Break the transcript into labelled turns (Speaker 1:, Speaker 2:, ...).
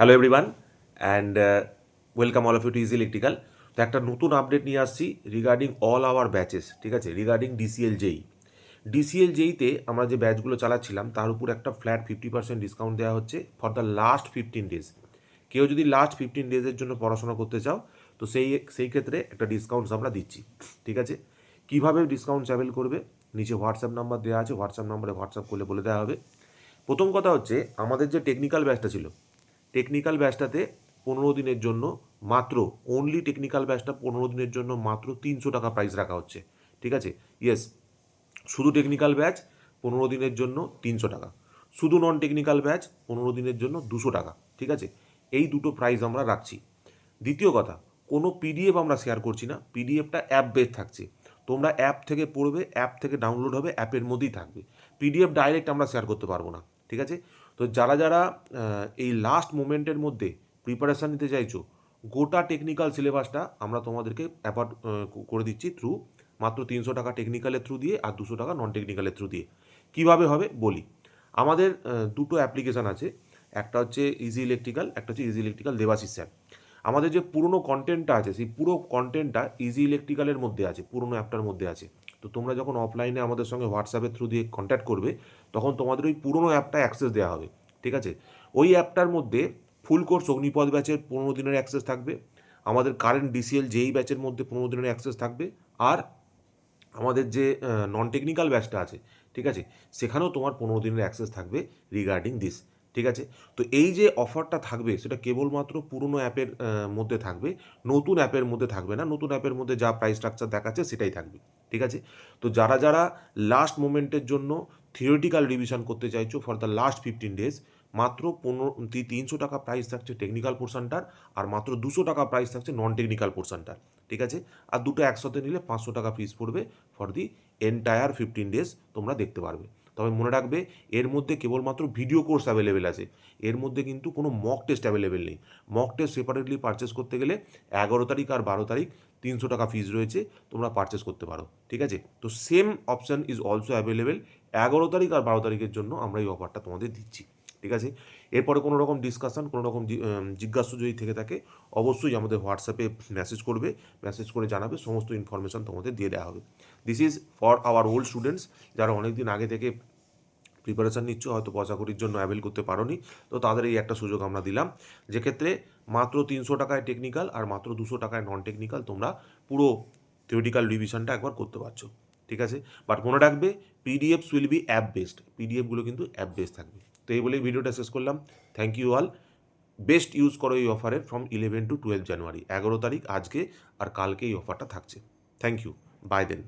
Speaker 1: Hello everyone and welcome all of you to easy electrical. তো একটা নতুন update নিয়ে আসছি রিগার্ডিং অল আওয়ার ব্যাচেস, ঠিক আছে, রিগার্ডিং ডিসিএল জেই। ডিসিএল জেইতে আমরা যে ব্যাচগুলো চালাচ্ছিলাম তার উপর একটা ফ্ল্যাট 50% ডিসকাউন্ট দেওয়া হচ্ছে ফর দ্য লাস্ট 15 ডেজ। কেউ যদি লাস্ট 15 ডেজের জন্য পড়াশোনা করতে চাও তো সেই ক্ষেত্রে একটা ডিসকাউন্টস আমরা দিচ্ছি, ঠিক আছে। কীভাবে ডিসকাউন্টস অ্যাভেল করবে, নিচে হোয়াটসঅ্যাপ নাম্বার দেওয়া আছে, হোয়াটসঅ্যাপ নাম্বারে হোয়াটসঅ্যাপ করলে বলে দেওয়া হবে। প্রথম কথা হচ্ছে আমাদের যে টেকনিক্যাল ব্যাচটা ছিল, টেকনিক্যাল ব্যাচটাতে 15 দিনের জন্য মাত্র, অনলি টেকনিক্যাল ব্যাচটা 15 দিনের জন্য মাত্র 300 টাকা প্রাইস রাখা হচ্ছে, ঠিক আছে। ইয়েস, শুধু টেকনিক্যাল ব্যাচ 15 দিনের জন্য 300 টাকা, শুধু নন টেকনিক্যাল ব্যাচ 15 দিনের জন্য 200 টাকা, ঠিক আছে। এই দুটো প্রাইস আমরা রাখছি। দ্বিতীয় কথা, কোনো পিডিএফ আমরা শেয়ার করছি না, পিডিএফটা অ্যাপ বেস থাকছে। তোমরা অ্যাপ থেকে পড়বে, অ্যাপ থেকে ডাউনলোড হবে, অ্যাপের মধ্যেই থাকবে। পিডিএফ ডাইরেক্ট আমরা শেয়ার করতে পারবো না, ঠিক আছে। তো যারা যারা এই লাস্ট মোমেন্টের মধ্যে প্রিপারেশান নিতে চাইছো, গোটা টেকনিক্যাল সিলেবাসটা আমরা তোমাদেরকে অ্যাপার্ট করে দিচ্ছি থ্রু মাত্র 300 টাকা টেকনিক্যালের থ্রু দিয়ে আর 200 টাকা নন টেকনিক্যালের থ্রু দিয়ে। কীভাবে হবে বলি। আমাদের দুটো অ্যাপ্লিকেশান আছে, একটা হচ্ছে ইজি ইলেকট্রিক্যাল, একটা হচ্ছে ইজি ইলেকট্রিক্যাল দেবাশিস স্যার। আমাদের যে পুরনো কন্টেন্টটা আছে সেই পুরো কন্টেন্টটা ইজি ইলেকট্রিক্যালের মধ্যে আছে, পুরনো অ্যাপটার মধ্যে আছে। তো তোমরা যখন অফলাইনে আমাদের সঙ্গে হোয়াটসঅ্যাপের থ্রু দিয়ে কন্ট্যাক্ট করবে তখন তোমাদের ওই পুরনো অ্যাপটা অ্যাক্সেস দেওয়া হবে, ঠিক আছে। ওই অ্যাপটার মধ্যে ফুল কোর্স অগ্নিপথ ব্যাচের 15 দিনের অ্যাক্সেস থাকবে, আমাদের কারেন্ট ডিসিএল জেই ব্যাচের মধ্যে 15 দিনের অ্যাক্সেস থাকবে, আর আমাদের যে নন টেকনিক্যাল ব্যাচটা আছে, ঠিক আছে, সেখানেও তোমার 15 দিনের অ্যাক্সেস থাকবে রিগার্ডিং দিস, ঠিক আছে। তো এই যে অফারটা থাকবে সেটা কেবলমাত্র পুরনো অ্যাপের মধ্যে থাকবে, নতুন অ্যাপের মধ্যে থাকবে না। নতুন অ্যাপের মধ্যে যা প্রাইস স্ট্রাকচার দেখাচ্ছে সেটাই থাকবে, ঠিক আছে। তো যারা যারা লাস্ট মোমেন্টের জন্য থিওরিটিক্যাল রিভিশন করতে চাইছো ফর দ্য লাস্ট 15 ডেজ, মাত্র 300 টাকা প্রাইস থাকছে টেকনিক্যাল পোর্শনটার, আর মাত্র 200 টাকা প্রাইস থাকছে নন টেকনিক্যাল পোর্শনটার, ঠিক আছে। আর দুটো একসাথে নিলে 500 টাকা ফিস পড়বে ফর দি এন্টায়ার 15 ডেজ তোমরা দেখতে পারবে। তবে মনে রাখবে এর মধ্যে কেবলমাত্র ভিডিও কোর্স অ্যাভেলেবেল আছে, এর মধ্যে কিন্তু কোনো মক টেস্ট অ্যাভেলেবেল নেই। মক টেস্ট সেপারেটলি পারচেস করতে গেলে 11 তারিখ আর 12 তারিখ 300 টাকা ফিস রয়েছে, তোমরা পারচেস করতে পারো, ঠিক আছে। তো same option is also available 11 তারিখ আর 12 তারিখের জন্য আমরা এই অফারটা তোমাদের দিচ্ছি, ঠিক আছে। এরপরে কোনো রকম ডিসকাশন, কোনো রকম জিজ্ঞাসা যদি থেকে থাকে অবশ্যই আমাদের হোয়াটসঅ্যাপে মেসেজ করবে, মেসেজ করে জানাবে, সমস্ত ইনফরমেশান তোমাদের দিয়ে দেওয়া হবে। This is for our old students, যারা অনেক দিন আগে থেকে প্রিপারেশান নিচ্ছ, হয়তো পয়সাকড়ির জন্য অ্যাভেল করতে পারোনি, তো তাদের এই একটা সুযোগ আমরা দিলাম, যেক্ষেত্রে মাত্র 300 টাকায় টেকনিক্যাল আর মাত্র 200 টাকায় নন টেকনিক্যাল তোমরা পুরো থিওরিটিক্যাল রিভিশনটা একবার করতে পারছো, ঠিক আছে। বাট মনে রাখবে PDFs will be app based, পিডিএফগুলো কিন্তু অ্যাপ বেসড থাকবে। তো এই বলেই ভিডিওটা শেষ করলাম। Thank you all. Best use করো এই অফারের ফ্রম 11 to 12 জানুয়ারি, 11 তারিখ আজকে আর কালকে এই অফারটা থাকছে। Thank you, bye then.